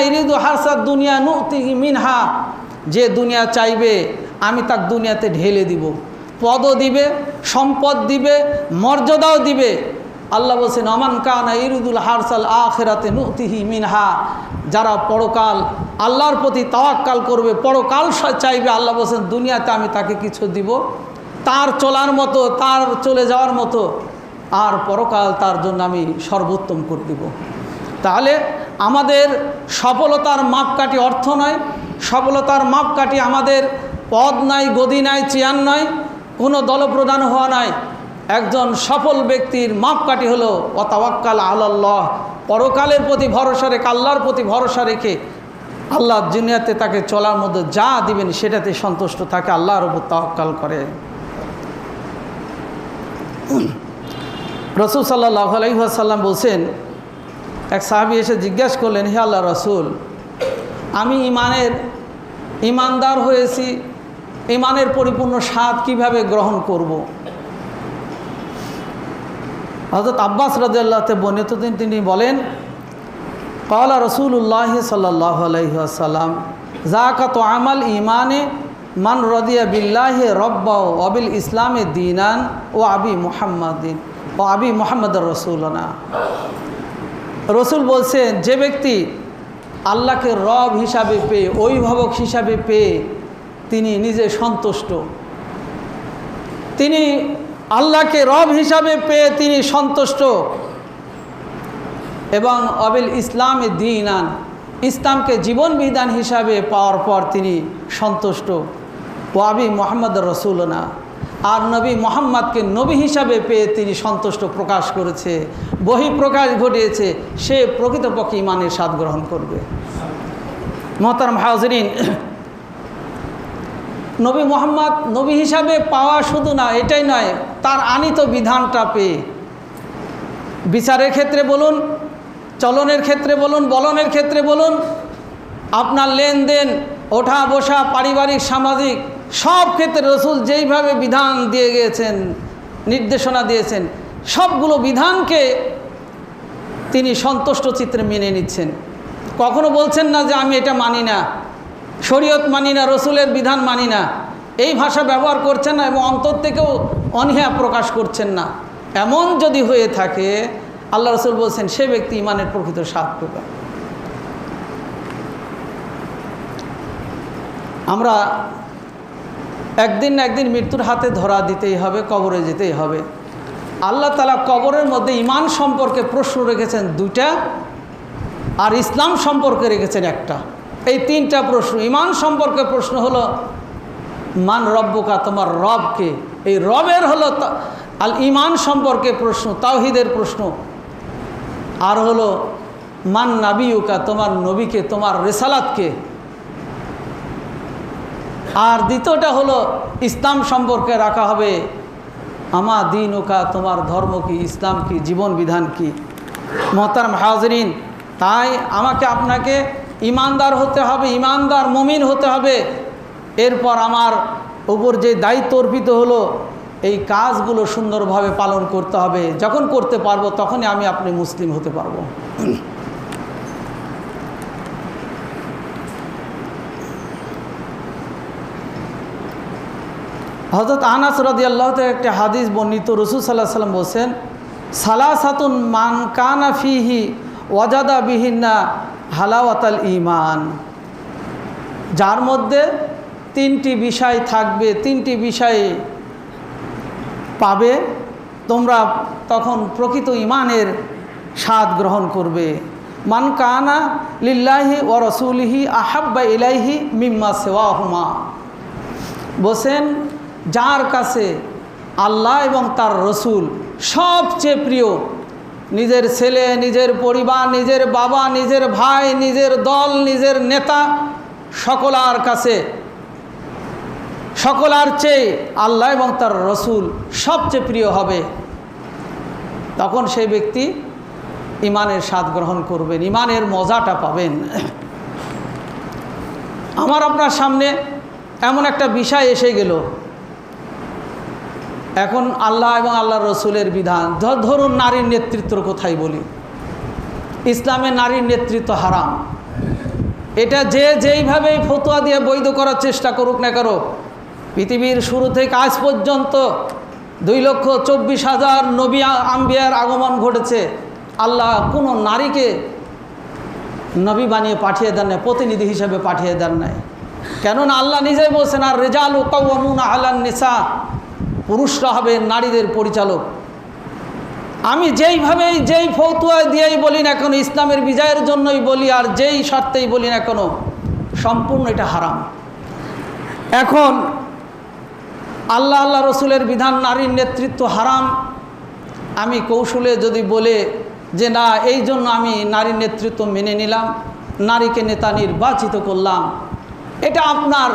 ইরিদু হারসাদ দুনিয়া নুতিহি মিনহা। যে দুনিয়া চাইবে আমি তাকে দুনিয়াতে ঢেলে দিব, পদও দিবে, সম্পদ দিবে, মর্যাদাও দিবে। আল্লাহ বলছেন অমান কানা ইরিদুল হারসাল আখিরাতে নুতিহি মিনহা। যারা পরকাল আল্লাহর প্রতি তাওয়াক্কাল করবে, পরকাল চাইবে, আল্লাহ বলছেন দুনিয়াতে আমি তাকে কিছু দিব, তার চলার মতো, তার চলে যাওয়ার মতো, আর পরকাল তার জন্য আমি সর্বোত্তম করে দিব। তাহলে আমাদের সফলতার মাপকাঠি অর্থ নয়, সফলতার মাপকাঠি আমাদের পদ নাই, গদি নাই, চেয়ার নয়, কোনো দলপ্রধান হওয়া নয়। একজন সফল ব্যক্তির মাপকাঠি হলো ওয়াতাওয়াক্কাল আলাল্লাহ, পরকালের প্রতি ভরসা রেখে, আল্লাহর প্রতি ভরসা রেখে আল্লাহ দুনিয়াতে তাকে চলার মধ্যে যা দিবেন সেটাতে সন্তুষ্ট থাকে, আল্লাহর উপর তাওয়াক্কাল করে। রাসূল সাল্লাল্লাহু আলাইহি ওয়াসাল্লাম বলছেন, এক সাহাবী এসে জিজ্ঞাসা করলেন, হে আল্লাহ রাসূল, আমি ইমানদার হয়েছি, ইমানের পরিপূর্ণ স্বাদ কিভাবে গ্রহণ করব। হযরত আব্বাস রাদিয়াল্লাহু তাআলা বর্ণিত তিনি বলেন, ক্বালা রাসূলুল্লাহ সাল্লাল্লাহু আলাইহি ওয়াসাল্লাম যাকা তুআমাল ঈমানে মান রাদিয়া বিল্লাহি রাব্বা ওয়া বিল ইসলামে দীনান ওয়া আবি মুহাম্মাদুর রাসূলুনা। রসুল বলছেন, যে ব্যক্তি আল্লাহকে রব হিসাবে পেয়ে, অভিভাবক হিসাবে পেয়ে তিনি নিজে সন্তুষ্ট, তিনি আল্লাহকে রব হিসাবে পেয়ে তিনি সন্তুষ্ট, এবং অবিল ইসলামে দীনান, ইসলামকে জীবন বিধান হিসাবে পাওয়ার পর তিনি সন্তুষ্ট, ওয়াবি মুহাম্মাদুর রাসূলুনা, আর নবী মুহাম্মদকে নবী হিসাবে পেয়ে তিনি সন্তুষ্ট প্রকাশ করেছে, বহিঃপ্রকাশ ঘটিয়েছে, সে প্রকৃতপক্ষে ঈমানের স্বাদ গ্রহণ করবে। মুহতারাম হাজিরিন, নবী মুহাম্মদ নবী হিসাবে পাওয়া শুধু না, এটাই নয়, তার আনিত বিধানটা পেয়ে, বিচারের ক্ষেত্রে বলুন, চলনের ক্ষেত্রে বলুন, বলনের ক্ষেত্রে বলুন, আপনার লেনদেন, ওঠা বসা, পারিবারিক সামাজিক সব ক্ষেত্রে রসুল যেইভাবে বিধান দিয়ে গিয়েছেন, নির্দেশনা দিয়েছেন, সবগুলো বিধানকে তিনি সন্তুষ্ট চিত্রে মেনে নিচ্ছেন। কখনো বলছেন না যে আমি এটা মানি না, শরীয়ত মানি না, রসুলের বিধান মানি না, এই ভাষা ব্যবহার করছেন না, এবং অন্তর থেকেও অনীহা প্রকাশ করছেন না। এমন যদি হয়ে থাকে, আল্লাহ রসুল বলছেন সে ব্যক্তি ঈমানের প্রকৃত স্বাদ পাবে। আমরা একদিন না একদিন মৃত্যুর হাতে ধরা দিতেই হবে, কবরে যেতেই হবে। আল্লাহ তাআলা কবরের মধ্যে ঈমান সম্পর্কে প্রশ্ন রেখেছেন দুইটা, আর ইসলাম সম্পর্কে রেখেছেন একটা। এই তিনটা প্রশ্ন। ঈমান সম্পর্কে প্রশ্ন হলো মান রব্বুকা, তোমার রবকে। এই রবের হলো আল ঈমান সম্পর্কে প্রশ্ন, তাওহীদের প্রশ্ন। আর হলো মান নাবিয়ুকা, তোমার নবীকে, তোমার রিসালাতকে। আর দ্বিতীয়টা হলো ইসলাম সম্পর্কে রাখা হবে, আমা দীনুকা, তোমার ধর্ম কি, ইসলাম কি, জীবন বিধান কি। মুহতারাম হাজিরিন, তাই আমাকে আপনাকে ঈমানদার হতে হবে, ঈমানদার মুমিন হতে হবে। এরপর আমার উপর যে দায়িত্ব অর্পিত হলো, এই কাজগুলো সুন্দরভাবে পালন করতে হবে। যখন করতে পারবো তখনই আমি আপনি মুসলিম হতে পারবো। হযরত আনাস রাদিয়াল্লাহু তাআলা একটা হাদিস বর্ণিত, রাসূল সাল্লাল্লাহু আলাইহি ওয়াসাল্লাম বলেন, সালাসাতুন মান কানা ফিহি ওয়াজাদা বিহিন্না হালাওয়াতাল ঈমান। যার মধ্যে তিনটি বিষয় থাকবে, তিনটি বিষয়ে পাবে, তোমরা তখন প্রকৃত ঈমানের স্বাদ গ্রহণ করবে। মান কানা লিল্লাহি ওয়া রাসূলিহি আহাব্বা ইলাইহি মিম্মা সিওয়াহুমা। বলেন, যার কাছে আল্লাহ এবং তার রসুল সবচেয়ে প্রিয়, নিজের ছেলে, নিজের পরিবার, নিজের বাবা, নিজের ভাই, নিজের দল, নিজের নেতা, সকলার কাছে, সকলার চেয়ে আল্লাহ এবং তার রসুল সবচেয়ে প্রিয় হবে, তখন সেই ব্যক্তি ইমানের স্বাদ গ্রহণ করবেন, ইমানের মজাটা পাবেন। আমার আপনার সামনে এমন একটা বিষয় এসে গেল, এখন আল্লাহ এবং আল্লাহর রসুলের বিধান, ধরুন নারীর নেতৃত্বর কোথায় বলি, ইসলামে নারীর নেতৃত্ব হারাম। এটা যে যেইভাবেই ফতোয়া দিয়ে বৈধ করার চেষ্টা করুক না করো, পৃথিবীর শুরু থেকে আজ পর্যন্ত 2,24,000 নবী আম্বিয়ার আগমন ঘটেছে। আল্লাহ কোনো নারীকে নবী বানিয়ে পাঠিয়ে দেন নাই, প্রতিনিধি হিসেবে পাঠিয়ে দেন নাই। কেননা আল্লাহ নিজেই বলছেন, আর রিজালু কাওয়ামুনা আলান নিসা, পুরুষরা হবে নারীদের পরিচালক। আমি যেইভাবেই যেই ফতোয়া দিয়েই বলি না কেন, ইসলামের বিজয়ের জন্যই বলি আর যেই শর্তেই বলি না কেন, সম্পূর্ণ এটা হারাম। এখন আল্লাহ আল্লাহ রসুলের বিধান নারীর নেতৃত্ব হারাম, আমি কৌশলে যদি বলে যে না এই জন্য আমি নারীর নেতৃত্ব মেনে নিলাম, নারীকে নেতা নির্বাচিত করলাম, এটা আপনার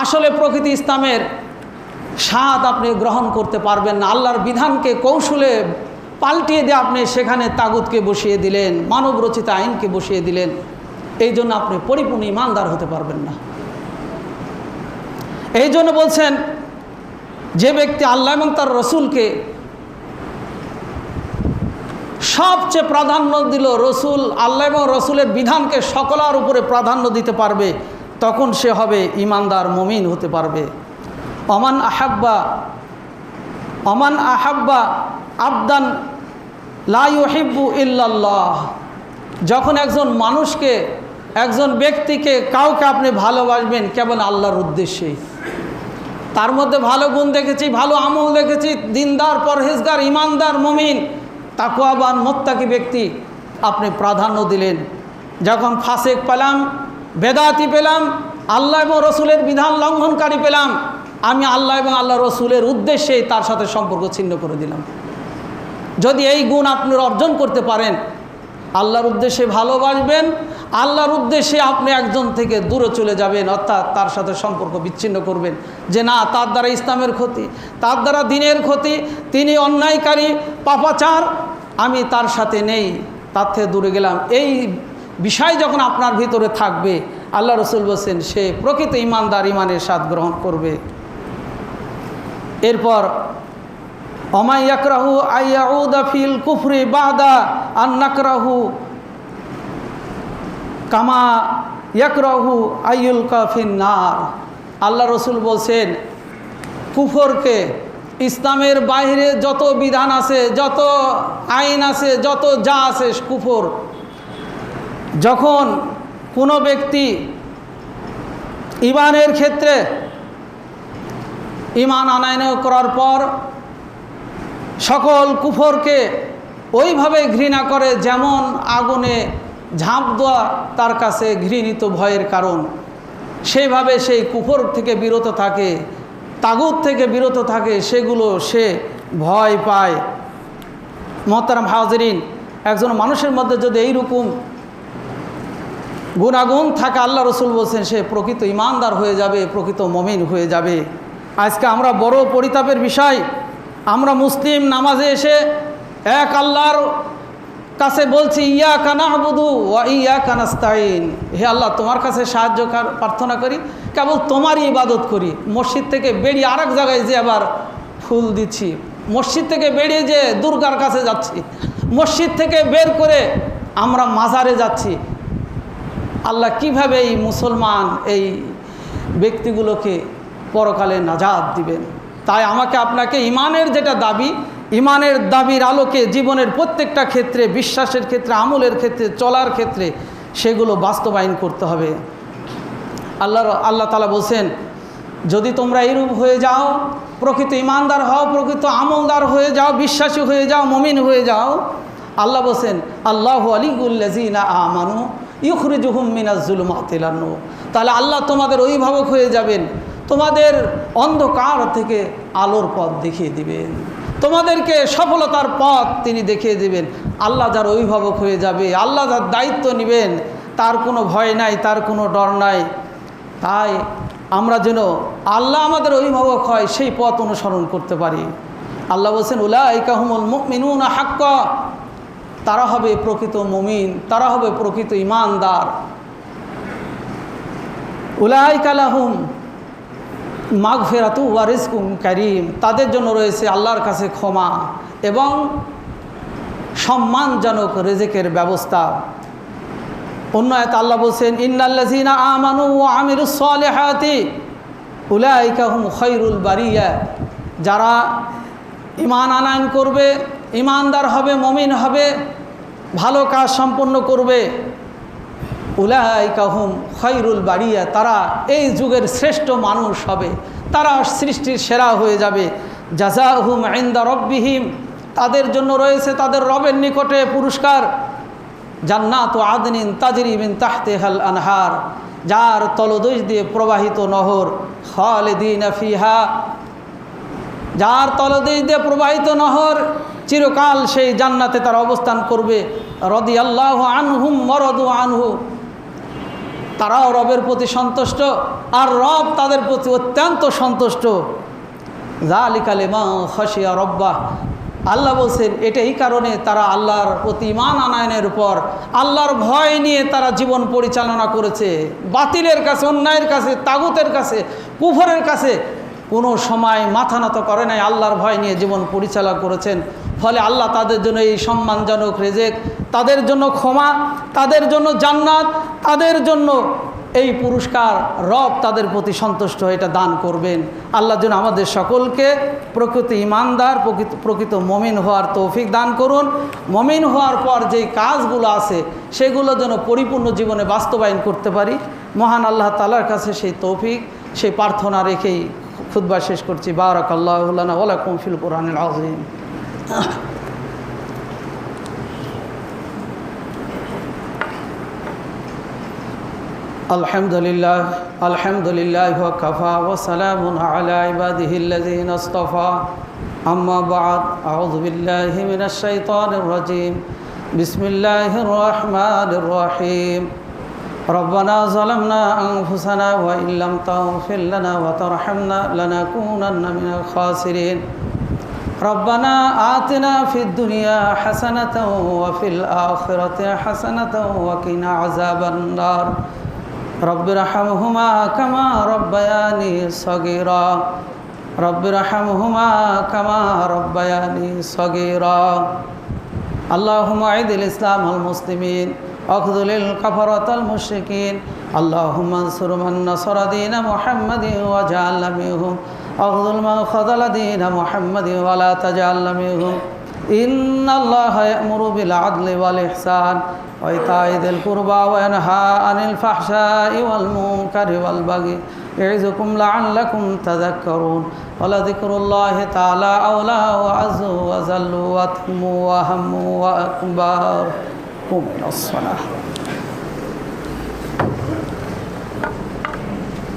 আসলে প্রকৃতি ইসলামের স্বাদ আপনি গ্রহণ করতে পারবেন না। আল্লাহর বিধানকে কৌশলে পাল্টিয়ে দিয়ে আপনি সেখানে তাগুতকে বসিয়ে দিলেন, মানব রচিত আইনকে বসিয়ে দিলেন, এই জন্য আপনি পরিপূর্ণ ইমানদার হতে পারবেন না। এই জন্য বলছেন, যে ব্যক্তি আল্লাহ এবং তার রসুলকে সবচেয়ে প্রাধান্য দিল, রসুল আল্লাহ এবং রসুলের বিধানকে সকলের উপরে প্রাধান্য দিতে পারবে, তখন সে হবে ইমানদার, মুমিন হতে পারবে। অমান আহাব্বা আবদান লা ইউহিব্বু ইল্লাল্লাহ, যখন একজন মানুষকে, একজন ব্যক্তিকে, কাউকে আপনি ভালোবাসবেন কেবল আল্লাহর উদ্দেশ্যেই, তার মধ্যে ভালো গুণ দেখেছি, ভালো আমল দেখেছি, দিনদার, পরহেজগার, ইমানদার, মুমিন, তাকওয়াবান, মুত্তাকি ব্যক্তি, আপনি প্রাধান্য দিলেন। যখন ফাসেক পেলাম, বেদাতি পেলাম, আল্লাহ এবং রসুলের বিধান লঙ্ঘনকারী পেলাম, আমি আল্লাহ এবং আল্লাহ রসুলের উদ্দেশ্যেই তার সাথে সম্পর্ক ছিন্ন করে দিলাম। যদি এই গুণ আপনি অর্জন করতে পারেন, আল্লাহর উদ্দেশ্যে ভালোবাসবেন, আল্লাহর উদ্দেশ্যে আপনি একজন থেকে দূরে চলে যাবেন, অর্থাৎ তার সাথে সম্পর্ক বিচ্ছিন্ন করবেন, যে না তার দ্বারা ইসলামের ক্ষতি, তার দ্বারা দিনের ক্ষতি, তিনি অন্যায়কারী, পাপাচার, আমি তার সাথে নেই, তার থেকে দূরে গেলাম। এই বিষয় যখন আপনার ভিতরে থাকবে, আল্লাহ রসুল বলছেন সে প্রকৃত ইমানদার, ইমানের স্বাদ গ্রহণ করবে। এরপর অমা ইয়াকরাহু আইয়াউদা ফিল কুফরি বাদা আন নাকরাহু কামা ইয়াকরাহু আইয়ুলকা ফিন নার। আল্লাহ রসুল বলছেন, কুফরকে, ইসলামের বাইরে যত বিধান আছে, যত আইন আছে, যত যা আছে কুফর, যখন কোনো ব্যক্তি ইমানের ক্ষেত্রে ইমান আনায়ন করার পর সকল কুফরকে ওইভাবে ঘৃণা করে যেমন আগুনে ঝাঁপ দেওয়া তার কাছে ঘৃণিত ভয়ের কারণ, সেইভাবে সেই কুফর থেকে বিরত থাকে, তাগুত থেকে বিরত থাকে, সেগুলো সে ভয় পায়। মোহতারাম হাজিরিন, একজন মানুষের মধ্যে যদি এইরকম গুণাগুণ থাকে, আল্লাহ রসুল বলছেন সে প্রকৃত ইমানদার হয়ে যাবে, প্রকৃত মুমিন হয়ে যাবে। আজকে আমরা বড় পরিতাপের বিষয়, আমরা মুসলিম নামাজে এসে এক আল্লাহর কাছে বলছি ইয়াকা না'বুদু ওয়া ইয়াকা নাস্তাইন, হে আল্লাহ তোমার কাছে সাহায্য প্রার্থনা করি, কেবল তোমারই ইবাদত করি। মসজিদ থেকে বেরিয়ে আরেক জায়গায় যে আবার ফুল দিচ্ছি, মসজিদ থেকে বেরিয়ে যে দুর্গার কাছে যাচ্ছি, মসজিদ থেকে বের করে আমরা মাজারে যাচ্ছি। আল্লাহ কিভাবে এই মুসলমান এই ব্যক্তিগুলোকে পরকালে নাজাত দিবেন? তাই আমাকে আপনাকে ইমানের যেটা দাবি, ইমানের দাবির আলোকে জীবনের প্রত্যেকটা ক্ষেত্রে, বিশ্বাসের ক্ষেত্রে, আমলের ক্ষেত্রে, চলার ক্ষেত্রে সেগুলো বাস্তবায়ন করতে হবে। আল্লাহ তাআলা বলছেন, যদি তোমরা এরূপ হয়ে যাও, প্রকৃত ইমানদার হও, প্রকৃত আমলদার হয়ে যাও, বিশ্বাসী হয়ে যাও, মুমিন হয়ে যাও, আল্লাহ বলছেন আল্লাহু আলিউল্লাযিনা আমানু ইউখরিজুহুম মিনাজ যুলুমাতি ইলান নূর। তাহলে আল্লাহ তোমাদের অভিভাবক হয়ে যাবেন, তোমাদের অন্ধকার থেকে আলোর পথ দেখিয়ে দিবেন। তোমাদেরকে সফলতার পথ তিনি দেখিয়ে দিবেন। আল্লাহ যার অভিভাবক হয়ে যাবে, আল্লাহ যার দায়িত্ব নেবেন, তার কোনো ভয় নাই, তার কোনো ডর নাই। তাই আমরা যেন আল্লাহ আমাদের অভিভাবক হয় সেই পথ অনুসরণ করতে পারি। আল্লাহ বলছেন উলাইকা হুমুল মুমিনুনা হাক্কা, তারা হবে প্রকৃত মুমিন, তারা হবে প্রকৃত ঈমানদার। উলাইকা লাহুম মাগফিরাতু ওয়া রিজকুন কারীম, তাদের জন্য রয়েছে আল্লাহর কাছে ক্ষমা এবং সম্মানজনক রিজিকের ব্যবস্থা। অন্য আয়াতে আল্লাহ বলছেন ইন্নাল্লাযীনা আমানু ওয়া আমিলুস সালিহাতি উলাইকা হুম খায়রুল বারিয়া, যারা ঈমান আনয়ন করবে, ঈমানদার হবে, মুমিন হবে, ভালো কাজ সম্পন্ন করবে, উলাইকা হুম খায়রুল বারিয়া, তারা এই যুগের শ্রেষ্ঠ মানুষ হবে, তারা সৃষ্টির সেরা হয়ে যাবে। জাযাহুম ইনদা রাব্বিহিম, তাদের জন্য রয়েছে তাদের রবের নিকটে পুরস্কার। জান্নাতু আদনিন তাজরি মিন তাহতিহাল আনহার, যার তলদেশ দিয়ে প্রবাহিত নহর। খালিদিনা ফিহা, যার তলদেশ দিয়ে প্রবাহিত নহর, চিরকাল সেই জান্নাতে তারা অবস্থান করবে। রাদিয়াল্লাহু আনহুম ওয়া রাদু আনহু, তারাও রবের প্রতি সন্তুষ্ট আর রব তাদের প্রতি অত্যন্ত সন্তুষ্ট। যালিকা লিমান খাশিয়া রাব্বাহ, আল্লাহ বলছেন এটা এই কারণে তারা আল্লাহর প্রতি ঈমান আনয়নের উপর আল্লাহর ভয় নিয়ে তারা জীবন পরিচালনা করেছে। বাতিলের কাছে, অন্যায়ের কাছে, তাগুতের কাছে, কুফরের কাছে কোনো সময় মাথা নত করে নাই, আল্লাহর ভয় নিয়ে জীবন পরিচালনা করেছেন। ফলে আল্লাহ তাদের জন্য এই সম্মানজনক রিজিক, তাদের জন্য ক্ষমা, তাদের জন্য জান্নাত, তাদের জন্য এই পুরস্কার, রব তাদের প্রতি সন্তুষ্ট এটা দান করবেন। আল্লাহ যেন আমাদের সকলকে প্রকৃত ঈমানদার, প্রকৃত মুমিন হওয়ার তৌফিক দান করুন। মুমিন হওয়ার পর যেই কাজগুলো আছে সেগুলো যেন পরিপূর্ণ জীবনে বাস্তবায়ন করতে পারি। মহান আল্লাহ তাআলার কাছে সেই তৌফিক, সেই প্রার্থনা রেখেই খুতবা শেষ করছি। বারাকাল্লাহু লানা ওয়া লাকুম ফিল কুরআনিল আযীম। আলহামদুলিল্লাহ আলহামদুলিল্লাহ ওয়া কাফা ওয়া সালামুন আলা ইবাদিহিল্লাযীনা ইসতাফা, আম্মা বা'দ, আউযু বিল্লাহি মিনাশ শাইতানির রাজীম। বিসমিল্লাহির রাহমানির রাহিম। রব্বানা যালামনা আনফুসানা ওয়া ইল্লাম তাগফির লানা ওয়া তারহামনা লানাকুনান্না মিনাল খাসিরিন। রব্বানা আতিনা ফিদ দুনিয়া হাসানাতাও ওয়া ফিল আখিরাতি হাসানাতাও ওয়া কিনা আযাবান নার। রব্বিরহামহুমা কামা রব্বায়ানি সগীরা, রব্বিরহামহুমা কামা রব্বায়ানি সগীরা। আল্লাহুম্মা আইদিল ইসলাম ওয়াল মুসলিমিন ওয়াখযুলিল কাফারাতাল মুশরিকিন। আল্লাহুম্মা আনসুর মান নাসারা দীন মুহাম্মাদিন ওয়াজআলনা মিনহুম ওয়াখযুল মান খাযালা দীন মুহাম্মাদিন ওয়া লা তাজআলনা মিনহুম। ইন্নাল্লাহা ইয়া'মুরু বিল আদলি ওয়াল ইহসান ওয়া ইতা'i যিল কুরবা ওয়া ইয়ানহা আনিল ফাহশা'i ওয়াল মুনকারি ওয়াল বাগি ইয়া'iযুকুম লা'আল্লাকুম তাযাক্কারুন। ওয়া লাযিকরুল্লাহি তাআলা আওলা ওয়া আযzu ওয়া জাল্লু ওয়া আতমু ওয়া হাম্মু ওয়া আকবার। কুম ইলাস সালাহ।